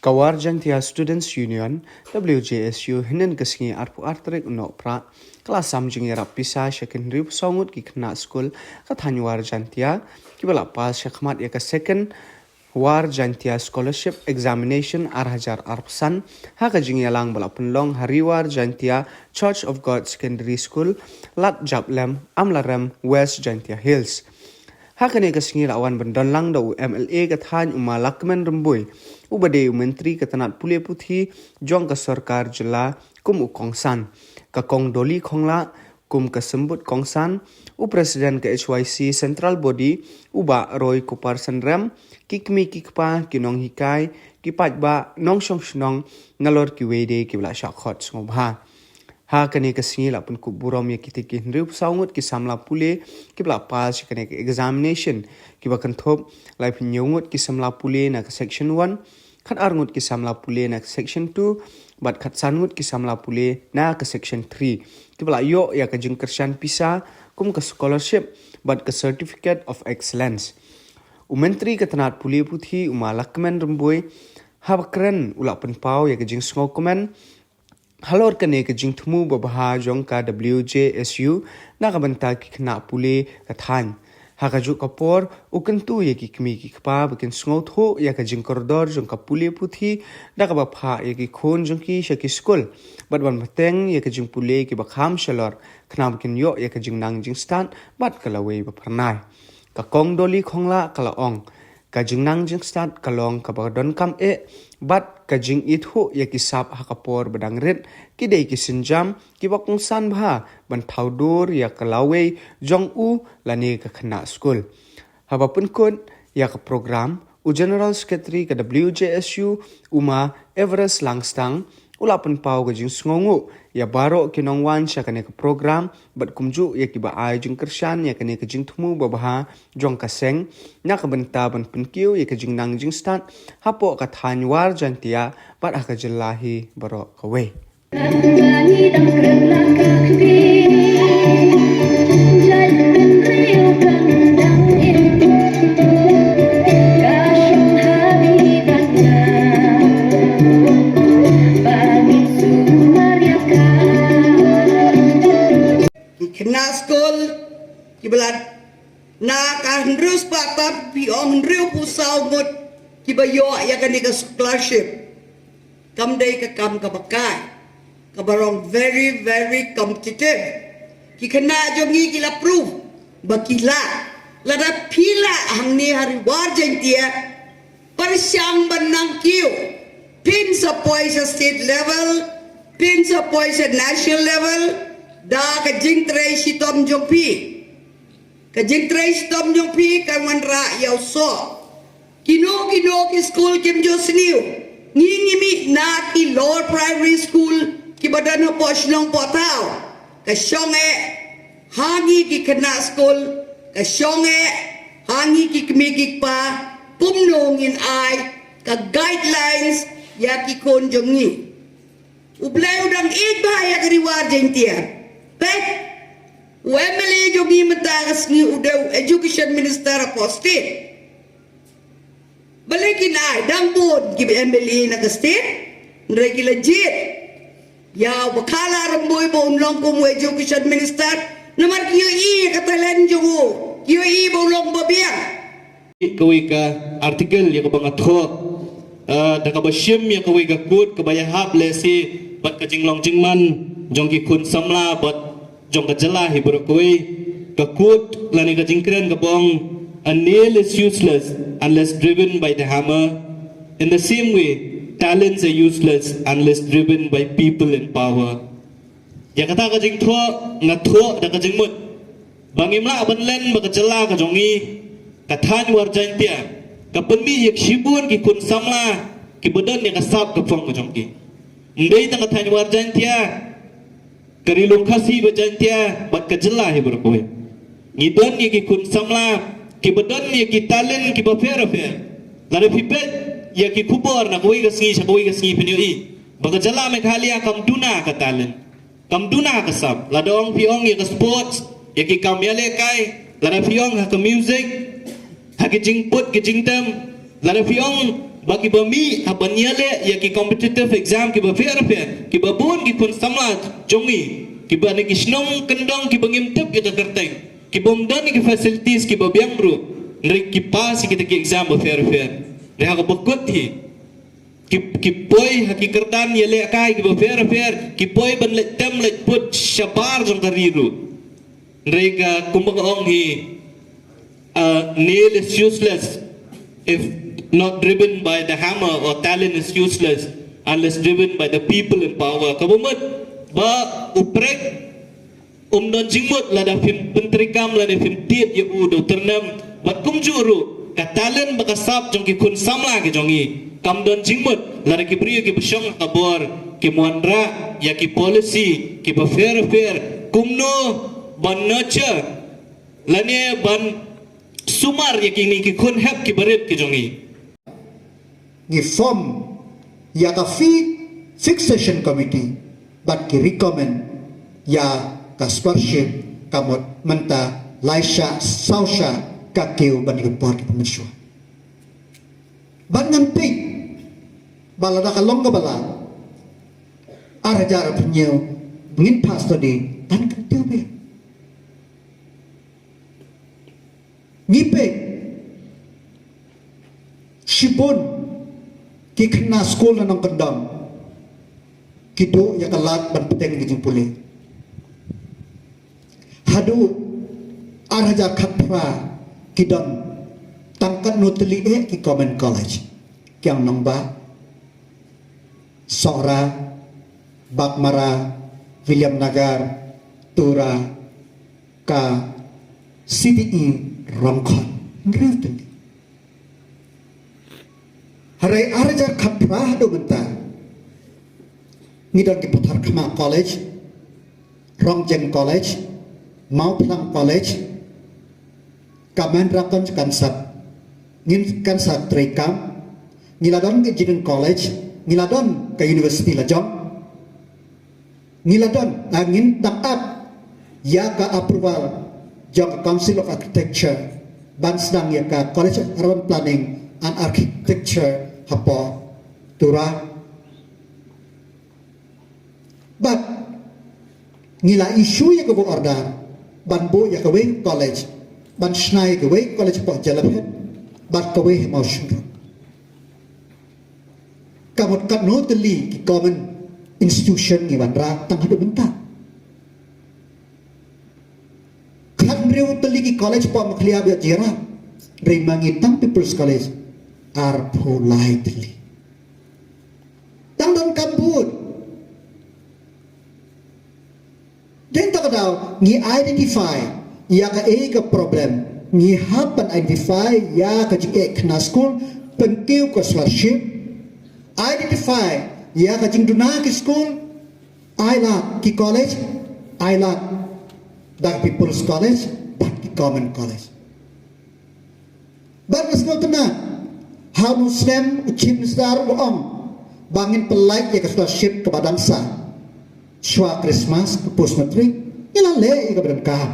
Kawar Jantia Students Union WJSU hinan kesingi arpu artrik unok pra kelas samjing irap pisa secondary songut ki kena school kathanyuar Jantia kibala pas syakmat ya ke second War Jantia Scholarship Examination Arhajar Arpsan haka jingyalang bala penlong Hariwar Jantia Church of God Secondary School Lat Jablem Amlarem West Jantia Hills haka ni kesingi lawan bendonlang da MLA kathan umalakmen remboy ubade menteri ketanat pule puthi jong ka sarkar jela kum ukongsan ka kong doli khongla kum ka sembut kongsan u presiden ke HYC central body uba roy kuparsan rem kikmi kikpa kinong hikai kipat ba nong shong shnong ngalor ki wede ki bla shakhot ngobha ha kane ka singila pun ku burom ya kiti ki hndrup saungut ki samla pule ki bla pas kane ki examination ki ba kan thop lai phin nyongut ki samla pule na ka section 1 khat arngut ki samla pule na ka section 2 bat khat sangut ki samla pule na ka section 3 ki bla yo ya ka jing kershan pisa kum ka scholarship bat ka certificate of excellence umentri ka tanat pule puthi umalakmen remboy habakren ulak penpau ya ka jing sngokumen halor kane ke jing thumu babha jong ka WJSU na ka banta ki khna pule ka than ha ka ju kapor ukentu ye ki kmi ki khpa bakin sngot ho ya ka jing koridor jong ka pule puthi na ka ba pha ye ki khon jong ki shaki school bat ban mateng ye ka jing pule ki ba kham shalor khna bakin yo ye ka jing nang jing stand bat ka lawe ba pharnai ka kong doli khongla kala ong ka jing nang jing stand kalong ka ba don kam e bat ka jing ithu ya ki sap ha kapor badang ret ki dei ki sinjam ki bakung san bha ban thaudur ya kalawe jong u lani ka khna school haba pun kun ya ka program u general secretary ka WJSU uma Everest Langstang ula pun pau ka jing sngongu ya baro ki nongwan sha ka ne ka program bat kumju ya ki ba ai jing kershan ya ka ne ka jing thumu babha jong ka seng na ka banta ban pinkiu ya ka jing nang jing stat hapo ka thanyuar jantia bat ka jillahi baro ka we kena school kibalat na ka hendrus pakap pi om hendriu pusau mut kibayo ya kan ka scholarship kam dei ka kam ka bakai ka barong very very competitive ki kena jongi kila proof bakila lada pila hangni hari war jentia parsyang banang kiu pin sa poisa state level pin sa poisa national level da ka jing trai si tom jong pi ka jing trai si tom jong pi ka wan ra yaw so kino ki school kim jo sniu ngi mi na ki lower primary school ki badan po shlong po tao ka shonge hangi ki kena school ka shonge hangi ki kmikik pa pumnong in ai ka guidelines ya ki kon jong ni ublay udang iba ya kariwar jentia Pek, UMLA jogi matagas ni udaw education minister apostate. Balikin ay, dambod, give MLA na state, regular legit. Ya, wakala ramboy ba unlong kung education minister, naman kiyo katalan yung kiyo ba unlong babiyang. Kawai ka artikel ya kabang atho, da kabasyim ya kawai ka kut, kabayahap lesi, bat kajinglong jingman, jongki kun samla, bat jong kajala hiburukui kakut lani kajingkren kabong a nail is useless unless driven by the hammer. In the same way, talents are useless unless driven by people in power. Ya kata kajing thua ngathua da kajing mut bangimla abanlen bakajala kajongi kathan warjantia kapenmi yak shibun ki kun samla ki badan ya kasap kapong kajongki ndei ta kathan warjantia karilung khasi bajantia bat kajala hi berkoe ngidon ye ki kun samla ki badan ye ki talent ki bafer lare pipet ye ki kubor na koi gasngi shakoi gasngi pinyo i bagajala me khalia kam duna ka talent kam duna ka sab ladong piong ye ka sports ye ki kam yale kai lare piong ha ka music ha ki jingput ki jingtam lare piong bagi bami apa niale ya ki competitive exam ki ba fair ki ba bun ki kun samla jongi ki ba ni kisnong kendong ki bangim tep kita kerteng ki bom dan ki facilities ki ba biang bro nri ki pas kita ki exam ba fair ne ha ko bakut hi ki poi haki kerdan yele kai ki ba fair ki poi ban le tem le put shabar jong kariru nri ka kumbang ong hi nail is useless if not driven by the hammer, or talent is useless unless driven by the people in power. Kabumut ba uprek don jingmut la da fim pentrikam la da fim tiet ye u do ternam bat kum juru ka talent ba kasap jong ki kun samla ki jongi kam don jingmut la da ki priyo ki bsyong kabor ki muandra ya ki policy ki ba fair kumno ban nurture la ne ban sumar ya ki ni ki kun hep ki baret ki jongi ni form ya ka fixation committee but ki recommend ya ka scholarship kamot menta laisha sausha ka keu ban report ki pemiswa ban nganti bala da kalong ka bala arajar penyew ngin pastor di tan kan teu be ngipe shibon ki kena sekolah nang kendam kido ya kalat ban peteng gijing pulih hadu araja khatra kidam tangkat nutli ki Common College kyang nongba Sora Bakmara William Nagar Tura ka CDE Rongkon ngreuten Harai arja khapra do bentar ngidon ki putar khama college Rongjeng College Mau Plang College Kaman Rakon Kansap ngin Kansap Trekam ngiladon ke Engineering College ngiladon ke University Lajong ngiladon angin takat ya ka approval jong Council of Architecture ban sedang ya ka College of Urban Planning and Architecture hapo tura but ngila isu ya kebo order ban bo ya kawe college ban snai kawe college po jalapet bat kawe emotion kamot kat no teli ki common institution ni bandra tang hadu bentak kan rew teli ki college po maklia bi jira remangi tang people's college are politely tang don kabut den tak daw ni identify ya ka ka problem ni happen identify ya ka jik kena school pentiu ko scholarship identify ya ka jing duna ki school aila ki college aila dak people's college but ki common college but school tena how Muslim ucim besar bohong bangin pelai ya ke scholarship ke badansa Shwa Christmas ke post matric ila le ke badan kaham